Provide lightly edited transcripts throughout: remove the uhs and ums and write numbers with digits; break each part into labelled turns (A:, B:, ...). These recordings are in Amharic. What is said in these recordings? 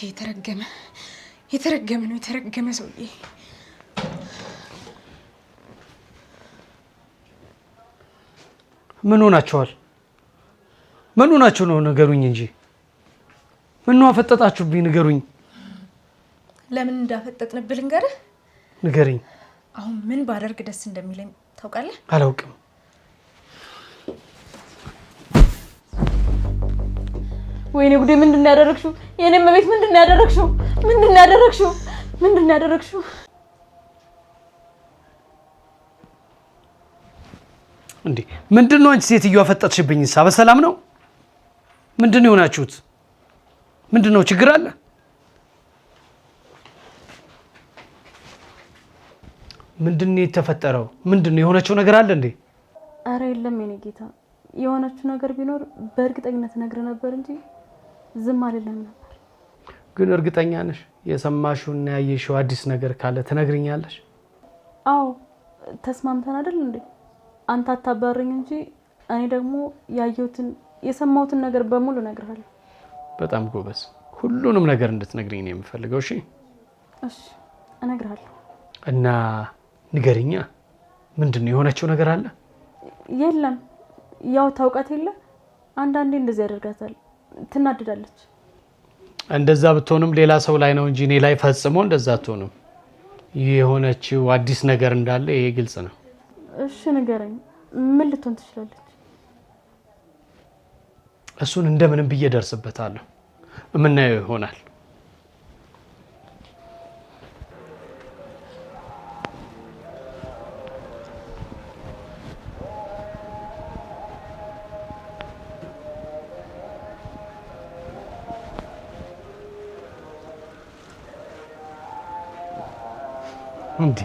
A: የተረገመ ነው የተረገመ ሰውዬ።
B: ምን ሆናችኋል? ምን ሆናችሁ ነው? ንገሩኝ እንጂ ምን አፈጠጣችሁብኝ? ንገሩኝ።
A: ለምን እንዳፈጠጥንብህ ልንገርህ?
B: ንገሪኝ።
A: አሁን ምን ባደርግ ደስ እንደሚለኝ ታውቃለህ?
B: አላውቅም።
A: ወይኔ ጉዴ! ምንድን ነው ያደረግሽው? የኔ መቤት ምንድን ነው ያደረግሽው? ምንድን ነው ያደረግሽው? ምንድን ነው ያደረግሽው?
B: እንዴ ምንድን ነው አንቺ ሴትዮ አፈጠጥሽብኝ? በሰላም ነው? ምንድን ነው የሆናችሁት? ምንድን ነው ችግር አለ? ምንድን ነው የተፈጠረው? ምንድን ነው የሆነችው ነገር አለ እንዴ?
A: አረ የለም የኔ ጌታ፣ የሆነችው ነገር ቢኖር በእርግጠኝነት ነግረ ነበር እንጂ ዝም አልልም ነበር።
B: ግን እርግጠኛ ነሽ? የሰማሽውና ያየሽው አዲስ ነገር ካለ ትነግሪኛለሽ?
A: አዎ ተስማምተን አይደል እንዴ? አንተ አታባረኝ እንጂ እኔ ደግሞ ያየሁትን የሰማሁትን ነገር በሙሉ እነግርሃለሁ።
B: በጣም ጎበዝ። ሁሉንም ነገር እንድትነግሪኝ ነው የምፈልገው። እሺ
A: እሺ እነግርሃለሁ።
B: እና ንገሪኛ፣ ምንድን ነው የሆነችው ነገር አለ?
A: የለም ያው ታውቃት የለ አንዳንዴ እንደዚህ ያደርጋታል፣ ትናደዳለች።
B: እንደዛ ብትሆንም ሌላ ሰው ላይ ነው እንጂ እኔ ላይ ፈጽሞ እንደዛ አትሆንም። የሆነችው አዲስ ነገር እንዳለ ይሄ ግልጽ ነው።
A: እሺ ንገረኝ፣ ምን ልትሆን ትችላለች?
B: እሱን እንደምንም ብዬ ደርስበታለሁ። የምናየው ይሆናል። እንዴ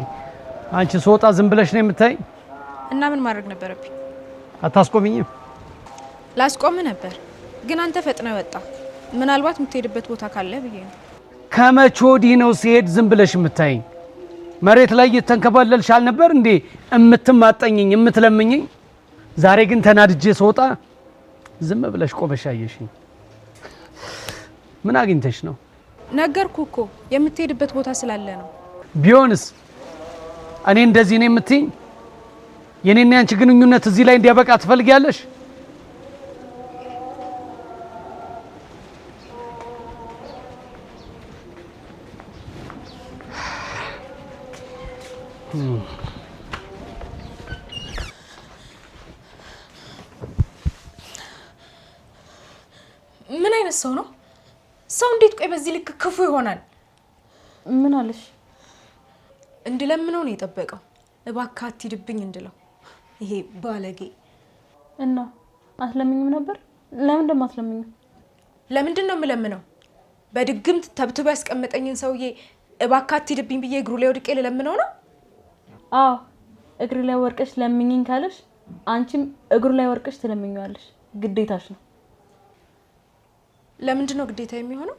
B: አንቺ ሶጣ ዝም ብለሽ ነው የምታይ?
A: እና ምን ማድረግ ነበረብኝ?
B: አታስቆሚኝም?
A: ላስቆም ነበር ግን አንተ ፈጥነ ወጣ። ምናልባት የምትሄድበት ቦታ ካለ ብዬ ነው።
B: ከመቼ ወዲህ ነው ሲሄድ ዝም ብለሽ የምታይኝ? መሬት ላይ እየተንከባለልሽ አልነበር እንዴ እምትማጠኝኝ እምትለምኝኝ? ዛሬ ግን ተናድጄ ስወጣ ዝም ብለሽ ቆመሽ አየሽኝ። ምን አግኝተሽ ነው?
A: ነገርኩህ እኮ የምትሄድበት ቦታ ስላለ ነው።
B: ቢሆንስ እኔ እንደዚህ ነው የምትይኝ? የኔና ያንቺ ግንኙነት እዚህ ላይ እንዲያበቃ ትፈልጊያለሽ?
A: ምን አይነት ሰው ነው? ሰው እንዴት ቆይ በዚህ ልክ ክፉ ይሆናል? ምን አለሽ? እንድለምነው ነው የጠበቀው። እባክህ አትሂድብኝ እንድለው። ይሄ ባለጌ እና አትለምኝም ነበር? ለምን ደም አትለምኝም? ለምንድን ነው የምለምነው? በድግምት ተብትቦ ያስቀመጠኝን ሰውዬ እባክህ አትሂድብኝ ብዬ እግሩ ላይ ወድቄ ልለምነው ነው? አዎ እግሩ ላይ ወርቀሽ ለምኝኝ ካለሽ አንቺም እግሩ ላይ ወርቀሽ ትለምኛለሽ። ግዴታሽ ነው። ለምንድን ነው ግዴታ የሚሆነው?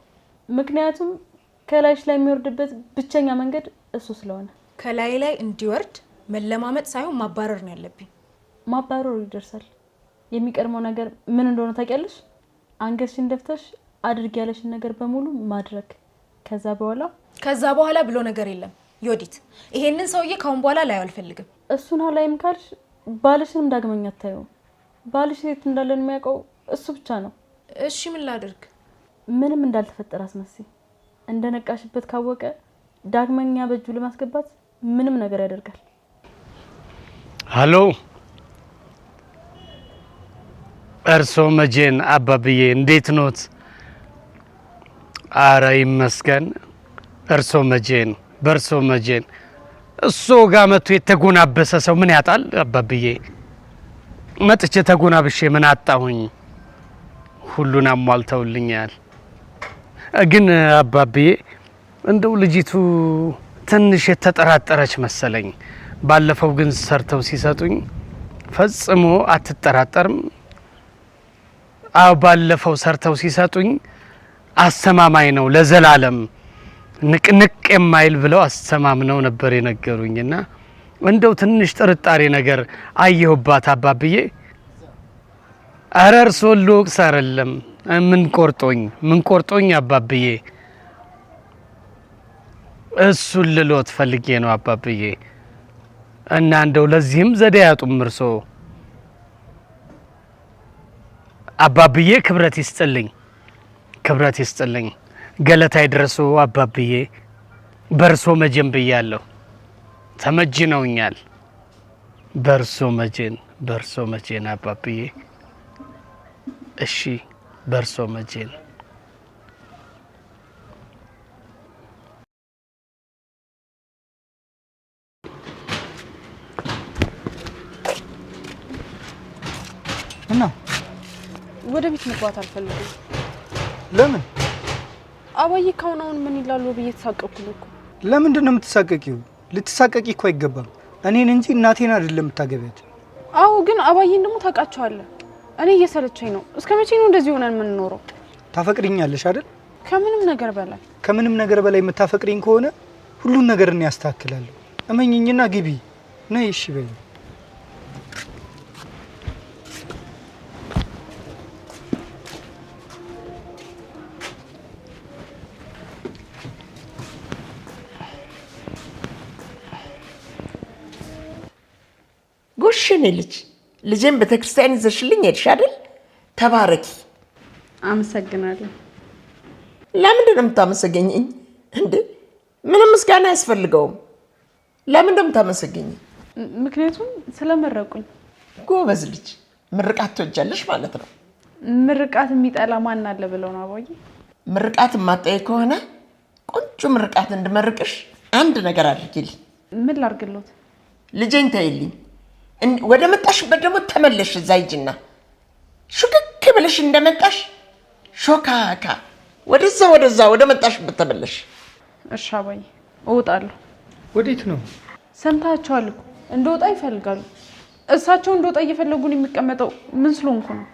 A: ምክንያቱም ከላይሽ ላይ የሚወርድበት ብቸኛ መንገድ እሱ ስለሆነ። ከላይ ላይ እንዲወርድ መለማመጥ ሳይሆን ማባረር ነው ያለብኝ። ማባረሩ ይደርሳል። የሚቀርመው ነገር ምን እንደሆነ ታውቂያለሽ? አንገትሽን ደፍተሽ አድርጊ ያለሽን ነገር በሙሉ ማድረግ። ከዛ በኋላ ብሎ ነገር የለም። ዮዲት ይሄንን ሰውዬ ካሁን በኋላ ላይ አልፈልግም። እሱን አላይም ካልሽ ባልሽንም ዳግመኛ አታየውም። ባልሽ የት እንዳለ የሚያውቀው እሱ ብቻ ነው። እሺ ምን ላድርግ? ምንም እንዳልተፈጠረ አስመስይ። እንደነቃሽበት ካወቀ ዳግመኛ በእጁ ለማስገባት ምንም ነገር ያደርጋል።
B: ሃሎ እርሶ መጄን አባብዬ እንዴት ኖት? አረ ይመስገን። እርሶ መጄን በርሶ መጄን እሱ ጋር መጥቶ የተጎናበሰ ሰው ምን ያጣል? አባብዬ መጥቼ ተጎናብሼ ምን አጣሁኝ? ሁሉን አሟልተውልኛል። ግን አባብዬ እንደው ልጅቱ ትንሽ የተጠራጠረች መሰለኝ። ባለፈው ግን ሰርተው ሲሰጡኝ ፈጽሞ አትጠራጠርም። አው ባለፈው ሰርተው ሲሰጡኝ አስተማማኝ ነው ለዘላለም ንቅንቅ የማይል ብለው አስተማምነው ነበር የነገሩኝና እንደው ትንሽ ጥርጣሬ ነገር አየሁባት አባብዬ። አረር ሶሎ ቅሰረለም ምን ቆርጦኝ አባብዬ እሱን ልሎት ፈልጌ ነው አባብዬ። እና እንደው ለዚህም ዘዴ ያጡም እርሶ አባብዬ። ክብረት ይስጥልኝ ገለታ ይድረሱ አባብዬ። በርሶ መጀን ብያለሁ፣ ተመጅነውኛል። በርሶ መጀን አባብዬ። እሺ በርሶ መጀን።
C: እና
A: ወደ ቤት መግባት አልፈልግም።
C: ለምን?
A: አባዬ ካሁን ምን ይላሉ ብዬ ተሳቀቅኩ እኮ።
C: ለምንድን ነው የምትሳቀቂው? ልትሳቀቂ እኮ አይገባም። እኔን እንጂ እናቴን አይደለም የምታገቢያት።
A: አዎ ግን አባዬን ደግሞ ታውቃቸዋለህ። እኔ እየሰለቸኝ ነው። እስከ መቼ ነው እንደዚህ ሆነን የምንኖረው?
C: ታፈቅሪኛለሽ አይደል?
A: ከምንም ነገር በላይ
C: የምታፈቅሪኝ ከሆነ ሁሉን ነገር እኔ ያስተካክላለሁ። እመኝኝና ግቢ ነይ። እሺ በይ።
D: ጎሽኔ ልጄን ቤተክርስቲያን ይዘሽልኝ ሄድሽ አይደል? ተባረኪ።
A: አመሰግናለሁ።
D: ለምንድን ነው የምታመሰገኝኝ እንዴ? ምንም ምስጋና አያስፈልገውም። ለምንድን ነው የምታመሰገኝኝ?
A: ምክንያቱም ስለመረቁኝ።
D: ጎበዝ ልጅ። ምርቃት ትወጃለሽ ማለት ነው።
A: ምርቃት የሚጠላ ማን አለ ብለው ነው አባዬ?
D: ምርቃት የማጠይ ከሆነ ቆንጆ ምርቃት እንድመርቅሽ አንድ ነገር አድርጊልኝ።
A: ምን ላድርግልዎት?
D: ልጄን ተይልኝ። ወደ መጣሽበት ደግሞ ተመለሽ። እዛ ሂጂና ሹክክ ብለሽ እንደመጣሽ ሾካካ ወደዛ ወደ መጣሽበት ተመለሽ።
A: እሺ አባዬ እወጣለሁ።
C: ወዴት ነው?
A: ሰምታችኋል እኮ እንደወጣ ይፈልጋሉ። እሳቸው እንደወጣ እየፈለጉን የሚቀመጠው ምን ስለሆንኩ ነው?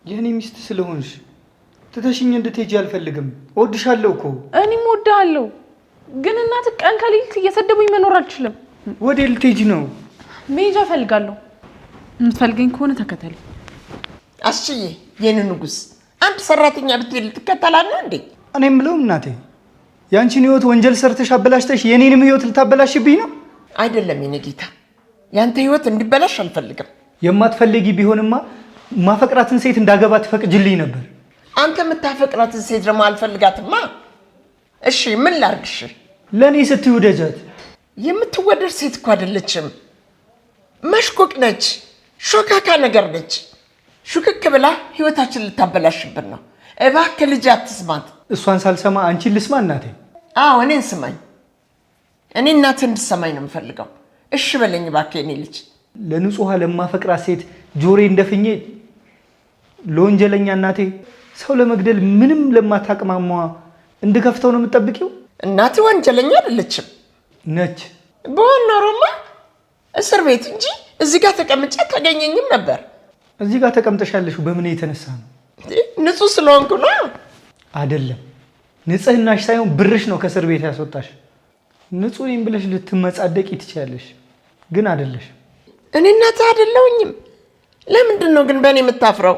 C: የኔ ሚስት ስለሆንሽ ትተሽኝ እንድትሄጂ አልፈልግም። እወድሻለሁ እኮ።
A: እኔም እወድሃለሁ፣ ግን እናትህ ቀን ከሌሊት እየሰደቡኝ መኖር አልችልም።
C: ወዴት ልትሄጂ ነው?
A: መሄጃ እፈልጋለሁ። የምትፈልገኝ ከሆነ ተከተል።
D: አስችዬ የኔ ንጉስ፣ አንድ ሰራተኛ ብትል ትከተላለህ እንዴ?
C: እኔ የምለው እናቴ ያንቺን ህይወት ወንጀል ሰርተሽ አበላሽተሽ የኔንም ህይወት ልታበላሽብኝ ነው?
D: አይደለም የኔ ጌታ፣ ያንተ ህይወት እንዲበላሽ አልፈልግም።
C: የማትፈልጊ ቢሆንማ ማፈቅራትን ሴት እንዳገባ ትፈቅጅልኝ ነበር።
D: አንተ የምታፈቅራትን ሴት ደግሞ አልፈልጋትማ። እሺ ምን ላርግሽ?
C: ለኔ ስትዩ ደጃት።
D: የምትወደድ ሴት እኮ አይደለችም። መሽኮቅ ነች፣ ሾካካ ነገር ነች። ሹክክ ብላ ህይወታችን ልታበላሽብን ነው። እባክህ ልጅ አትስማት።
C: እሷን ሳልሰማ አንቺን ልስማ እናቴ?
D: አዎ እኔን ስማኝ። እኔ እናትህ እንድትሰማኝ ነው የምፈልገው። እሺ በለኝ እባክህ የኔ ልጅ።
C: ለንጹሃ ለማፈቅራት ሴት ጆሮዬ እንደፍኜ ለወንጀለኛ እናቴ ሰው ለመግደል ምንም ለማታቅማማ እንድከፍተው ነው የምትጠብቂው?
D: እናትህ ወንጀለኛ አይደለችም።
C: ነች።
D: በሆነ ኖሮማ እስር ቤት እንጂ እዚህ ጋር ተቀምጬ ታገኘኝም ነበር።
C: እዚህ ጋር ተቀምጠሻለሽ በምን የተነሳ ነው?
D: ንጹህ ስለሆንኩ ነው።
C: አይደለም፣ ንጽህናሽ ሳይሆን ብርሽ ነው ከእስር ቤት ያስወጣሽ። ንጹህ ነኝ ብለሽ ልትመጻደቂ ትችያለሽ፣ ግን አይደለሽ።
D: እኔ እናትህ አይደለሁኝም። ለምንድን ነው ግን በእኔ የምታፍረው?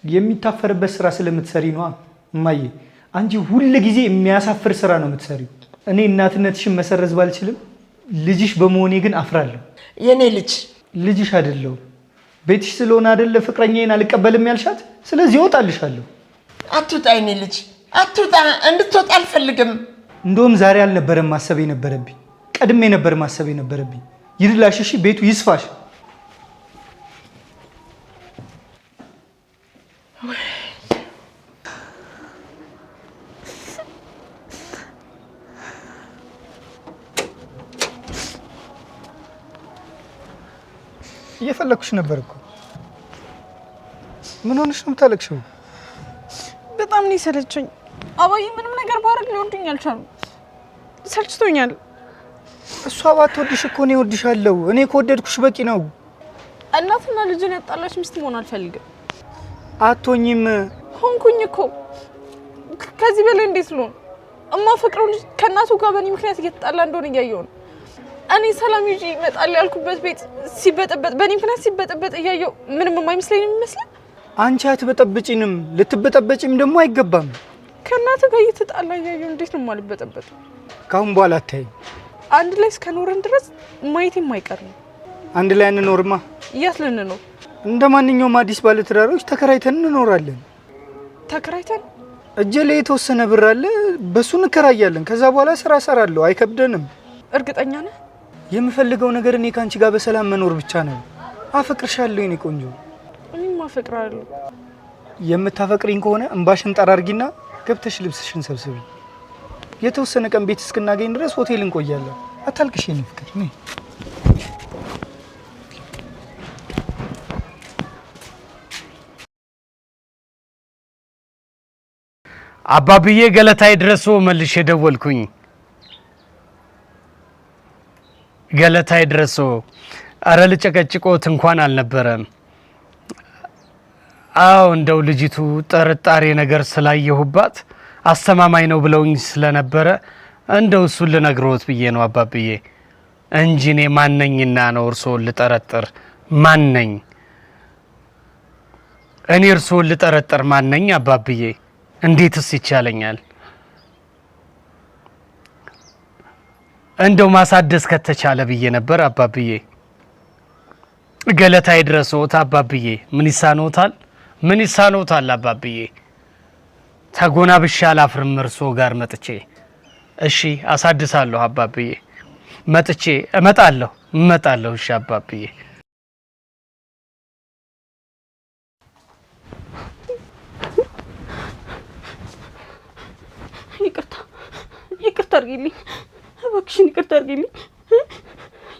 C: የሚታፈርበት ስራ ስለምትሰሪ ነዋ እማዬ። አንቺ ሁል ጊዜ የሚያሳፍር ስራ ነው የምትሰሪው። እኔ እናትነትሽን መሰረዝ ባልችልም ልጅሽ በመሆኔ ግን አፍራለሁ።
D: የኔ
C: ልጅሽ አይደለሁ። ቤትሽ ስለሆነ አይደለ ፍቅረኛዬን አልቀበልም ያልሻት? ስለዚህ እወጣልሻለሁ።
D: አትውጣ የኔ ልጅ አትውጣ። እንድትወጣ አልፈልግም።
C: እንደውም ዛሬ አልነበረም ማሰብ የነበረብኝ፣ ቀድሜ ነበር ማሰብ የነበረብኝ። ይድላሽ፣ እሺ ቤቱ ይስፋሽ። እየፈለኩሽ ነበር እኮ። ምን ሆነሽ ነው የምታለቅሽው?
A: በጣም ነው የሰለቸኝ አባዬ። ምንም ነገር ባረግ ሊወዱኝ አልቻሉም። ሰልችቶኛል።
C: እሷ ባትወድሽ እኮ እኔ እወድሻለሁ። እኔ ከወደድኩሽ በቂ ነው።
A: እናትና ልጅን ያጣላች ሚስት መሆን አልፈልግም።
C: አትሆኝም።
A: ሆንኩኝ እኮ። ከዚህ በላይ እንዴት ልሆን? እማፈቅረው ልጅ ከእናቱ ጋር በእኔ ምክንያት እየተጣላ እንደሆነ እያየሁ ነው። እኔ ሰላም ይዤ እመጣለሁ ያልኩበት ቤት ሲበጠበጥ በእኔ ምክንያት ሲበጠበጥ እያየሁ ምንም የማይመስለኝ ነው የሚመስለው።
C: አንቺ አትበጠብጪንም፣ ልትበጠበጪም ደግሞ አይገባም።
A: ከእናትህ ጋር እየተጣላ እያየሁ እንዴት ነው የማልበጠበጥ?
C: ካሁን በኋላ አታይ
E: አንድ ላይ እስከኖርን ድረስ ማየት የማይቀር ነው።
C: አንድ ላይ እንኖርማ።
E: የት ልንኖር?
C: እንደ ማንኛውም አዲስ ባለትዳሮች ተከራይተን እንኖራለን።
E: ተከራይተን?
C: እጄ ላይ የተወሰነ ብር አለ፣ በሱ እንከራያለን። ከዛ በኋላ ስራ እሰራለሁ፣ አይከብደንም።
E: እርግጠኛ ነህ?
C: የምፈልገው ነገር እኔ ካንቺ ጋር በሰላም መኖር ብቻ ነው። አፈቅርሻለሁ የኔ ቆንጆ።
E: እኔም አፈቅራለሁ።
C: የምታፈቅሪኝ ከሆነ እንባሽን ጠራርጊና ገብተሽ ልብስሽን ሰብስቢ። የተወሰነ ቀን ቤት እስክናገኝ ድረስ ሆቴል እንቆያለን። አታልቅሽ የኔ ፍቅር። ነይ
B: አባብዬ ገለታይ ድረሶ መልሼ ደወልኩኝ። ገለታይ ድረሶ አረ ልጨቀጭቆት እንኳን አልነበረም። አው እንደው ልጅቱ ጥርጣሬ ነገር ስላየሁባት አስተማማኝ ነው ብለውኝ ስለነበረ እንደው እሱ ልነግሮት ብዬ ነው አባብዬ እንጂ እኔ ማንነኝና ነው እርሶን ልጠረጥር? ማንነኝ እኔ እርሶን ልጠረጥር ማንነኝ አባብዬ? እንዴትስ ይቻለኛል? እንደው ማሳደስ ከተቻለ ብዬ ነበር አባብዬ። ገለታይ ድረሶት አባብዬ ምን ይሳኖታል? ምን ይሳኖታል አባብዬ? ተጎናብሻ አላፍርም እርሶ ጋር መጥቼ። እሺ አሳድሳለሁ አባብዬ፣ መጥቼ እመጣለሁ። እሺ አባብዬ።
A: ይቅርታ አድርጊልኝ እባክሽን፣ ይቅርታ አድርጊልኝ።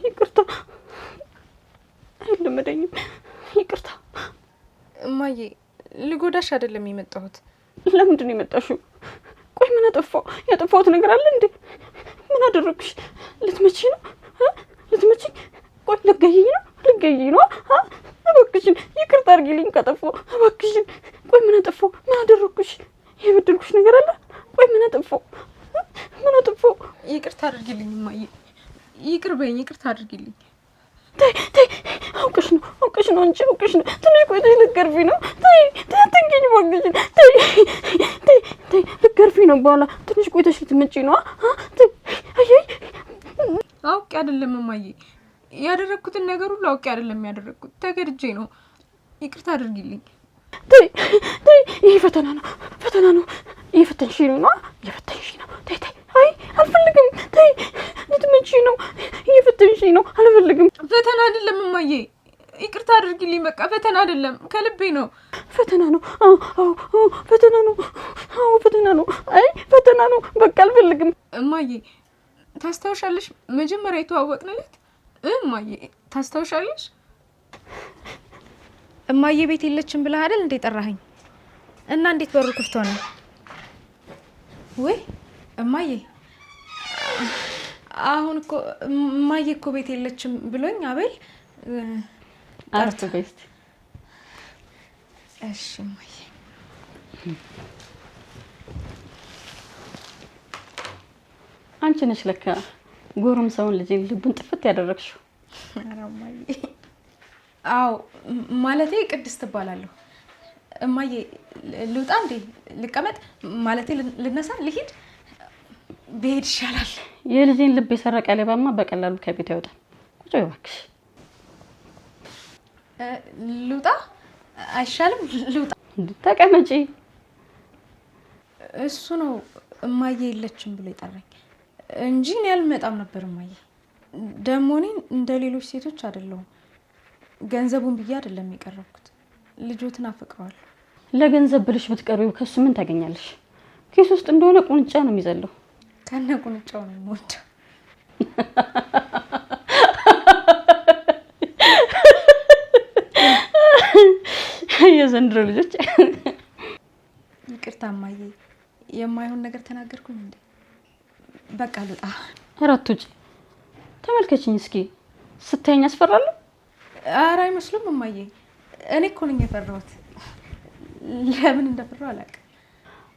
A: ይቅርታ አይለመደኝም። ይቅርታ
E: እማዬ፣ ልጎዳሽ አይደለም የመጣሁት።
A: ለምንድን ነው የመጣሽው? ቆይ ምን አጠፋው? ያጠፋሁት ነገር አለ እንዴ? ምን አደረግሽ? ልትመቺ ነው? ልትመቺ? ቆይ ልትገይኝ ነው? እባክሽን ይቅርታ አድርጊልኝ ካጠፋው፣ እባክሽን። ቆይ ምን አጠፋው? ምን አደረግሽ? የበደልኩሽ ነገር አለ? ቆይ ምን አጠፋው?
E: ይቅርታ አድርጊልኝ እማዬ፣ ይቅር በይኝ፣ ይቅርታ አድርጊልኝ።
A: ተይ አውቀሽ ነው እንጂ አውቀሽ ነው። ትንሽ ቆይተሽ ልትገርፊ ነው። ተይ አትንኪኝ እባክሽን። ተይ ልትገርፊ ነው። በኋላ ትንሽ ቆይተሽ ልትመጪ ነው። አይ
E: አውቄ አይደለም እማዬ፣ ያደረኩትን ነገር ሁሉ አውቄ አይደለም ያደረኩት፣ ተገድጄ ነው። ይቅርታ አድርጊልኝ።
A: ተይ ይሄ ፈተና ነው። እየፈተንሽኝ ነው። ተይ አይ አልፈልግም። ተይ ልትመጪ ነው። እየፈተንሽኝ ነው። አልፈልግም።
E: ፈተና አይደለም እማዬ፣ ይቅርታ አድርጊልኝ። በቃ ፈተና አይደለም፣ ከልቤ ነው።
A: ፈተና ነው። አዎ ፈተና ነው። አይ ፈተና ነው። በቃ አልፈልግም።
E: እማዬ ታስታውሻለሽ? መጀመሪያ የተዋወቅንለት እማዬ ታስታውሻለሽ? እማዬ ቤት የለችም ብለህ አይደል እንዴ ጠራኸኝ? እና እንዴት በሩ ክፍት ሆነ? ወይ እማዬ፣ አሁን እኮ እማዬ እኮ ቤት የለችም ብሎኝ አቤል
A: አርቱ ቤስት።
E: እሺ እማዬ።
A: አንቺ ነሽ ለካ ጎረምሳውን ልጄን ልቡን ጥፍት ያደረግሽው።
E: ኧረ እማዬ፣ አዎ ማለቴ ቅድስት እባላለሁ። እማዬ ልውጣ እንዴ? ልቀመጥ ማለቴ ልነሳ? ልሂድ? ብሄድ ይሻላል።
A: የልጄን ልብ የሰረቀ ሌባማ በቀላሉ ከቤት አይወጣም። ቁጭ በይ እባክሽ።
E: ልውጣ አይሻልም? ልውጣ።
A: ተቀመጪ።
E: እሱ ነው እማዬ የለችም ብሎ የጠራኝ እንጂ እኔ አልመጣም ነበር። እማዬ ደግሞ እኔ እንደ ሌሎች ሴቶች አይደለሁም። ገንዘቡን ብዬ አይደለም የቀረብኩት፣ ልጆትን አፈቅረዋለሁ።
A: ለገንዘብ ብለሽ ብትቀርቢው ከሱ ምን ታገኛለሽ? ኪስ ውስጥ እንደሆነ ቁንጫ ነው የሚዘለው።
E: ከነ ቁንጫው ነው የምወደው።
A: የዘንድሮ ልጆች።
E: ይቅርታ እማዬ፣ የማይሆን ነገር ተናገርኩኝ እንዴ? በቃ ልውጣ።
A: አራት ውጪ። ተመልከችኝ እስኪ፣ ስታይኝ አስፈራለሁ?
E: ኧረ አይመስሉም እማዬ፣ እኔ እኮ ነኝ የፈራሁት። ለምን እንደፈራሁ አላውቅም።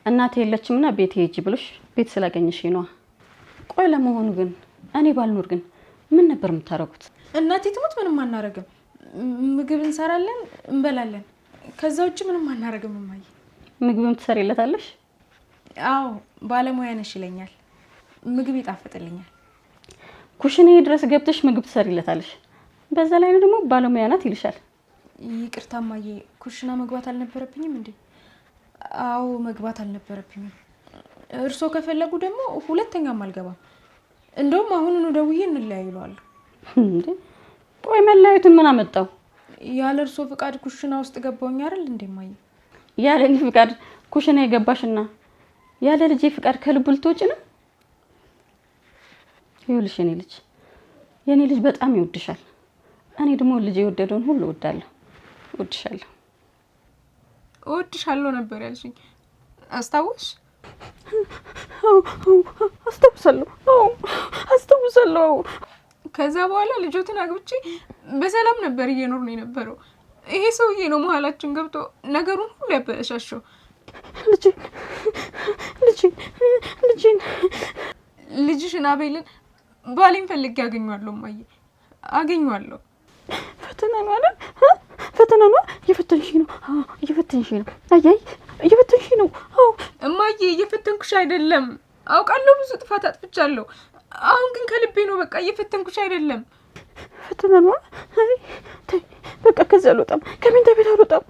A: እናቴ የለችምና ቤት ሂጂ ብሎሽ ቤት ስላገኘሽ ነው። ቆይ ለመሆኑ ግን እኔ ባልኖር ግን ምን ነበር የምታረጉት?
E: እናቴ ትሞት ምንም አናረግም። ምግብ እንሰራለን፣ እንበላለን። ከዛ ውጭ ምንም አናረግም እማዬ።
A: ምግብም ትሰሪለታለሽ?
E: አዎ ባለሙያ ነሽ ይለኛል። ምግብ ይጣፍጥልኛል።
A: ኩሽናዬ ድረስ ገብተሽ ምግብ ትሰሪለታለሽ። በዛ ላይ ደግሞ ባለሙያ ናት ይልሻል።
E: ይቅርታ እማዬ፣ ኩሽና መግባት አልነበረብኝም እንዴ? አዎ መግባት አልነበረብኝም። እርሶ ከፈለጉ ደግሞ ሁለተኛም አልገባም። እንደውም አሁኑኑ ደውዬ እንለያይለዋለሁ።
A: እንዴ ቆይ መለያየቱን ምን አመጣው?
E: ያለ እርሶ ፍቃድ ኩሽና ውስጥ ገባሁኝ አይደል እንዴ እማዬ?
A: ያለ እኔ ፍቃድ ኩሽና የገባሽና ያለ ልጄ ፍቃድ ከልቡ ልትወጪ ነው? ይኸውልሽ የኔ ልጅ በጣም ይወድሻል። እኔ ደግሞ ልጄ የወደደውን ሁሉ እወዳለሁ።
E: እወድሻለሁ ነበር ያልሽኝ፣ አስታውሽ?
A: አስታውሳለሁ።
E: ከዛ በኋላ ልጆትን አግብቼ በሰላም ነበር እየኖር ነው የነበረው። ይሄ ሰውዬ ነው መሀላችን ገብቶ ነገሩን ሁሉ ያበላሻሸው። ልጅሽን አቤልን ባሌን ፈልጌ አገኘዋለሁ እማዬ፣ አገኘዋለሁ።
A: ፈተና ነው አይደል? ፈተና ነው። እየፈተንሽኝ ነው። አያይ እየፈተንሽኝ ነው። አዎ
E: እማዬ፣ እየፈተንኩሽ አይደለም። አውቃለሁ ብዙ ጥፋት አጥፍቻለሁ። አሁን ግን ከልቤ ነው። በቃ እየፈተንኩሽ አይደለም።
A: ፈተና ነው። አይ ተይ በቃ ከዚህ አልወጣም፣ ከመኝታ ቤት አልወጣም።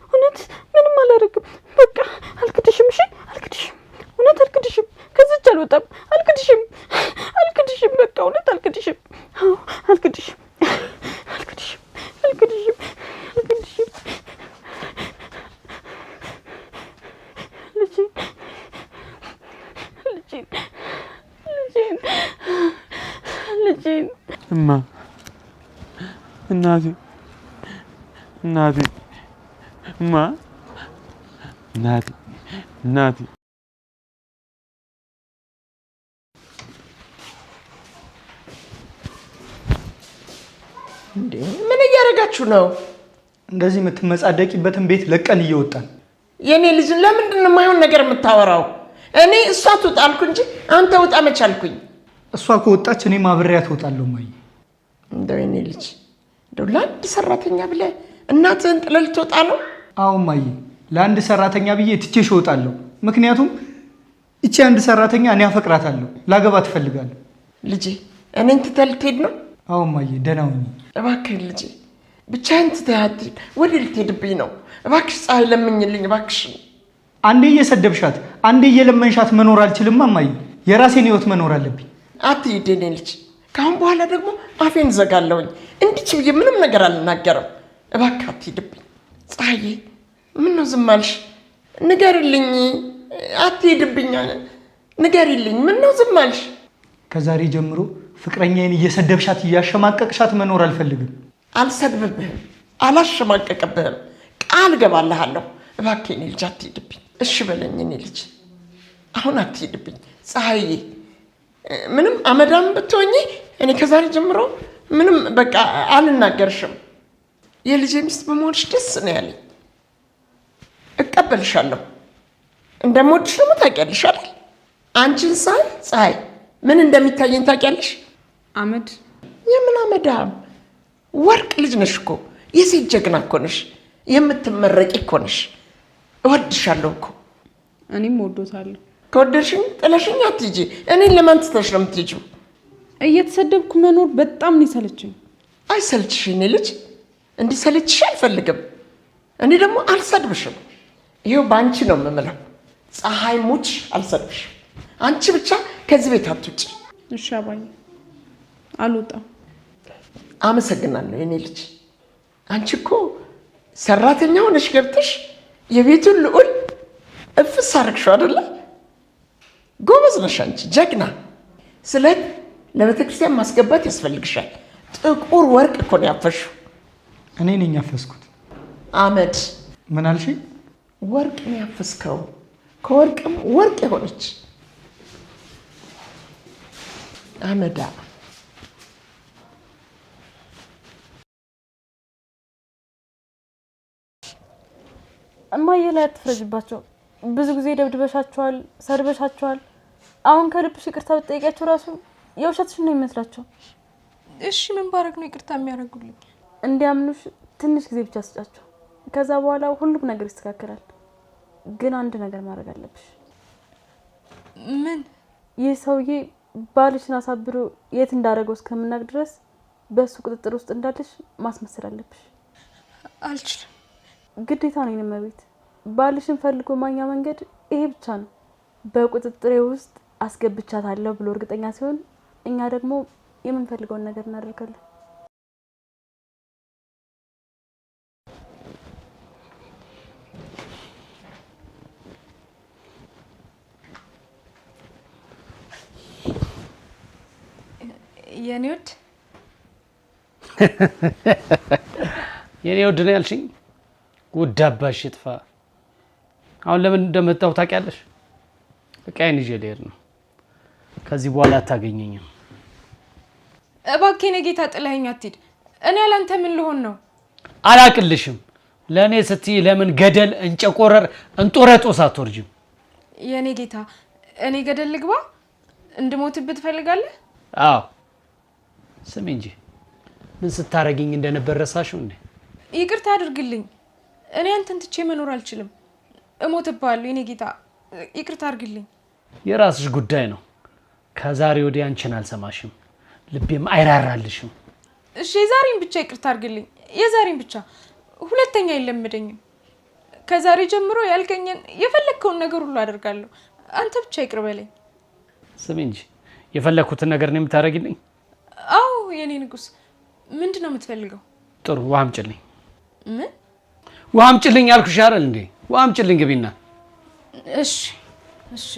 A: እውነት ምንም አላደርግም። በቃ አልክድሽም። እሺ አልክድሽም፣ እውነት አልክድሽም። ከዚች አልወጣም። አልክድሽም። በቃ እውነት አልክድሽም። አዎ አልክድሽም። ልጄን
F: እማ እናቴ እማ እናቴ
D: እንዴ ምን እያደረጋችሁ ነው?
C: እንደዚህ የምትመጻደቂበትን ቤት ለቀን እየወጣን።
D: የኔ ልጅ ለምንድን ነው የማይሆን ነገር የምታወራው? እኔ እሷ ትውጣ አልኩ እንጂ አንተ ውጣ መቻልኩኝ።
C: እሷ ከወጣች እኔ ማብሬያት እወጣለሁ። እማዬ
D: እንደው የኔ ልጅ እንደው ለአንድ ሰራተኛ ብለህ እናትህን ጥለህ ልትወጣ ነው?
C: አዎ እማዬ፣ ለአንድ ሰራተኛ ብዬ ትቼሽ እወጣለሁ። ምክንያቱም እቺ አንድ ሰራተኛ እኔ አፈቅራታለሁ፣ ላገባ ትፈልጋለሁ።
D: ልጄ እኔን ትተህ ልትሄድ ነው?
C: አዎ እማዬ፣ ደህና ሁኚ።
D: እባክህን ልጄ ብቻህን ትተህ አትሂድ። ወዴት ልትሄድብኝ ነው? እባክሽ ፀሐይ ለምኝልኝ እባክሽን።
C: አንዴ እየሰደብሻት አንዴ እየለመንሻት መኖር አልችልም እማዬ። የራሴን ህይወት መኖር አለብኝ።
D: አትሂድ የኔ ልጅ። ከአሁን በኋላ ደግሞ አፌን ዘጋለሁኝ። እንዲች ብዬ ምንም ነገር አልናገርም። እባክህ አትሂድብኝ። ፀሐዬ ምነው ዝም አልሽ? ንገሪልኝ። አትሂድብኝ ንገሪልኝ። ምነው ዝም አልሽ?
C: ከዛሬ ጀምሮ ፍቅረኛዬን እየሰደብሻት እያሸማቀቅሻት መኖር አልፈልግም።
D: አልሰድብብህም፣ አላሸማቀቅብህም። ቃል ገባልሃለሁ። እባክህ የኔ ልጅ አትሂድብኝ። እሺ በለኝ የኔ ልጅ። አሁን አትሂድብኝ ፀሐዬ። ምንም አመዳም ብትሆኚ እኔ ከዛሬ ጀምሮ ምንም በቃ አልናገርሽም። የልጄ ሚስት በመሆንሽ ደስ ነው ያለኝ። እቀበልሻለሁ። እንደምወድሽ ደግሞ ታውቂያለሽ አይደል? አንቺን ሳይ ፀሐይ ምን እንደሚታየኝ ታውቂያለሽ?
E: አመድ።
D: የምን አመዳም? ወርቅ ልጅ ነሽ እኮ። የሴት ጀግና እኮ ነሽ። የምትመረቂ እኮ ነሽ። እወድሻለሁ እኮ።
E: እኔም እወዶታለሁ።
D: ከወደድሽኝ ጥለሽኝ አትሂጂ። እኔን ለማን ትተሽ ነው የምትሄጂው?
E: እየተሰደብኩ መኖር በጣም ነው የሰለቸኝ።
D: አይሰልችሽ የኔ ልጅ። እንዲሰለችሽ አልፈልግም። እኔ ደግሞ አልሰድብሽም። ይኸው በአንቺ ነው የምምለው። ፀሐይ ሙች አልሰድብሽም። አንቺ ብቻ ከዚህ ቤት አትውጪ።
E: እሺ አባዬ፣ አልወጣም።
D: አመሰግናለሁ የኔ ልጅ። አንቺ እኮ ሰራተኛ ሆነሽ ገብተሽ የቤቱን ልዑል እፍስ አድርግሽው አይደለ? ጎበዝ ነሽ አንቺ፣ ጀግና። ስለት ለቤተክርስቲያን ማስገባት ያስፈልግሻል። ጥቁር ወርቅ እኮ ነው ያፈሽው።
C: እኔ ነኝ ያፈስኩት።
D: አመድ።
C: ምን አልሽ?
D: ወርቅ ነው ያፈስከው። ከወርቅም ወርቅ የሆነች አመዳ።
A: እማዬ ላይ አትፍረጅባቸው። ብዙ ጊዜ ደብድበሻቸዋል፣ ሰድበሻቸዋል። አሁን ከልብሽ ይቅርታ ብትጠይቂያቸው ራሱ የውሸትሽን ነው የሚመስላቸው።
E: እሺ ምን ባረግ ነው ይቅርታ የሚያደርጉልኝ?
A: እንዲያምኑሽ ትንሽ ጊዜ ብቻ ስጫቸው። ከዛ በኋላ ሁሉም ነገር ይስተካከላል። ግን አንድ ነገር ማድረግ አለብሽ።
E: ምን?
A: ይህ ሰውዬ ባልሽን አሳብሮ የት እንዳደረገው እስከምናቅ ድረስ በሱ ቁጥጥር ውስጥ እንዳለሽ ማስመሰል አለብሽ።
E: አልችልም።
A: ግዴታ ነው የነመቤት። ባልሽን ፈልጎ ማኛ መንገድ ይሄ ብቻ ነው። በቁጥጥሬ ውስጥ አስገብቻታለሁ ብሎ እርግጠኛ ሲሆን እኛ ደግሞ የምንፈልገውን ነገር እናደርጋለን።
E: የኔ ውድ
B: የኔ ውድ ነው ያልሽኝ? ውድ አባሽ ይጥፋ። አሁን ለምን እንደመጣሁ ታውቂያለሽ? በቃኝ ይዤ ልሄድ ነው። ከዚህ በኋላ አታገኘኝም።
E: እባክህ የኔ ጌታ ጥለኸኝ አትሂድ። እኔ ያላንተ ምን ልሆን ነው?
B: አላቅልሽም። ለእኔ ስትይ ለምን ገደል እንጨቆረር እንጦረጦስ አትወርጂም?
E: የኔ ጌታ እኔ ገደል ልግባ? እንድሞትብህ ትፈልጋለህ?
B: አዎ ስሚ እንጂ ምን ስታረጊኝ እንደነበር ረሳሽው እንዴ?
E: ይቅርታ አድርግልኝ። እኔ አንተን ትቼ መኖር አልችልም። እሞትብሃለሁ የኔ ጌታ፣ ይቅርታ አድርግልኝ።
B: የራስሽ ጉዳይ ነው። ከዛሬ ወዲያ አንቺን አልሰማሽም፣ ልቤም አይራራልሽም።
E: እሺ የዛሬን ብቻ ይቅርታ አድርግልኝ፣ የዛሬን ብቻ። ሁለተኛ አይለምደኝም። ከዛሬ ጀምሮ ያልከኝን የፈለግከውን ነገር ሁሉ አደርጋለሁ። አንተ ብቻ ይቅር በለኝ።
B: ስሚ እንጂ የፈለግኩትን ነገር ነው የምታደርጊልኝ?
E: አዎ የኔ ንጉስ፣ ምንድን ነው የምትፈልገው?
B: ጥሩ ውሃ አምጪልኝ።
E: ምን?
B: ውሃ አምጪልኝ አልኩሽ አይደል እንዴ? ውሃ አምጪልኝ ግቢና።
E: እሺ እሺ።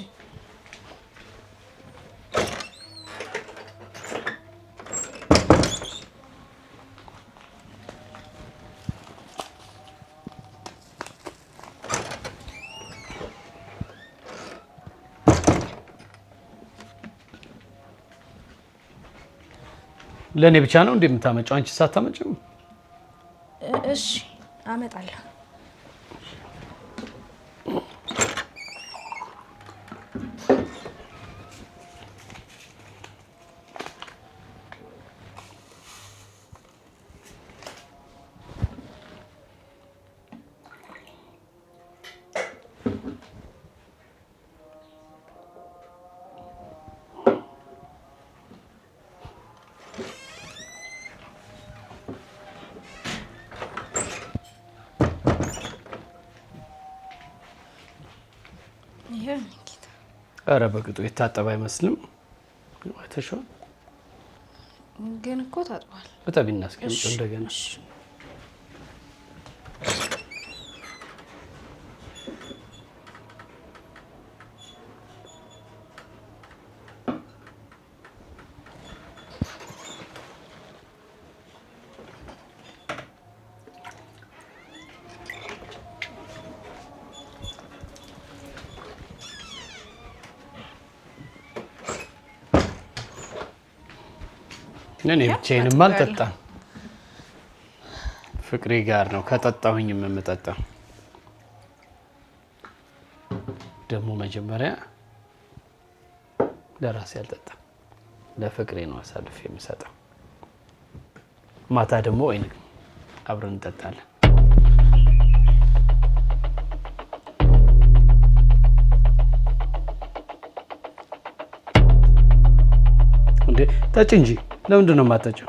B: ለኔ ብቻ ነው እንደምታመጪው? አንቺ ሳታመጪው?
E: እሺ አመጣለሁ።
B: ኧረ በቅጡ የታጠበ አይመስልም። አይተሽዋል?
E: ግን እኮ ታጥቧል።
B: በጠቢና አስቀምጪው እንደገና። እኔ ብቻዬንም አልጠጣም። ፍቅሬ ጋር ነው ከጠጣሁኝ የምጠጣው። ደግሞ መጀመሪያ ለራሴ አልጠጣም፣ ለፍቅሬ ነው አሳልፌ የምሰጠው። ማታ ደግሞ ወይን አብረን እንጠጣለን። እንዴ ጠጪ እንጂ ለምንድን ነው የማትጠጪው?